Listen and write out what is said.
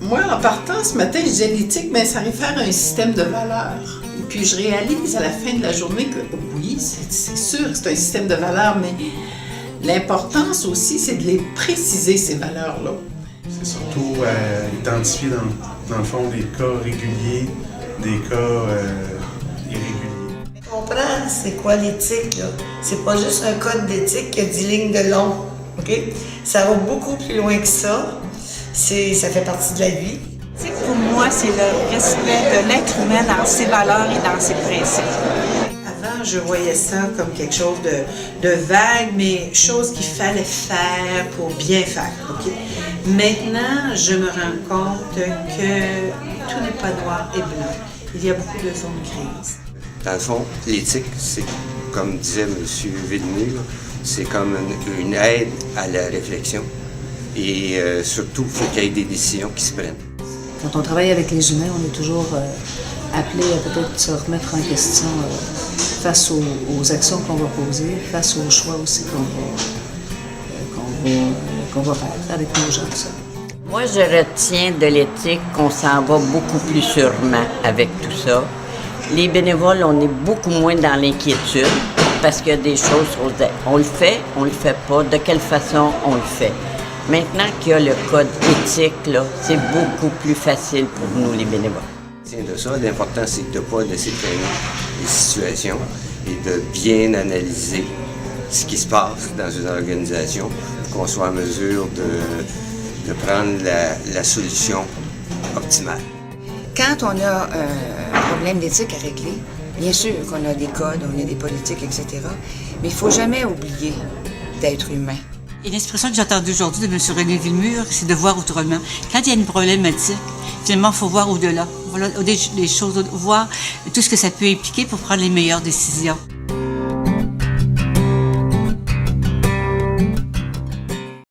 Moi, en partant ce matin, je disais l'éthique, mais ça réfère à un système de valeurs. Et puis je réalise à la fin de la journée que oui, c'est sûr que c'est un système de valeurs, mais l'importance aussi, c'est de les préciser, ces valeurs-là. C'est surtout identifier dans le fond des cas réguliers, des cas irréguliers. Comprendre c'est quoi l'éthique, là. C'est pas juste un code d'éthique qui a 10 lignes de long, OK? Ça va beaucoup plus loin que ça. Ça fait partie de la vie. L'éthique, pour moi, c'est le respect de l'être humain dans ses valeurs et dans ses principes. Avant, je voyais ça comme quelque chose de vague, mais chose qu'il fallait faire pour bien faire, OK? Maintenant, je me rends compte que tout n'est pas noir et blanc. Il y a beaucoup de zones grises. Dans le fond, l'éthique, c'est, comme disait M. Villemur, c'est comme une aide à la réflexion. Et surtout, il faut qu'il y ait des décisions qui se prennent. Quand on travaille avec les humains, on est toujours appelé à peut-être se remettre en question face aux actions qu'on va poser, face aux choix aussi qu'on va faire avec nos gens. Ça. Moi, je retiens de l'éthique qu'on s'en va beaucoup plus sûrement avec tout ça. Les bénévoles, on est beaucoup moins dans l'inquiétude parce qu'il y a des choses, on le fait pas, de quelle façon on le fait. Maintenant qu'il y a le code éthique, là, c'est beaucoup plus facile pour nous, les bénévoles. De ça, l'important, c'est de ne pas laisser traîner les situations et de bien analyser ce qui se passe dans une organisation pour qu'on soit en mesure de prendre la solution optimale. Quand on a un problème d'éthique à régler, bien sûr qu'on a des codes, on a des politiques, etc., mais il ne faut jamais oublier d'être humain. Et l'expression que j'ai entendue aujourd'hui de M. René Villemur, c'est de voir autrement. Quand il y a une problématique, finalement, il faut voir au-delà. Voilà, des choses, voir tout ce que ça peut impliquer pour prendre les meilleures décisions.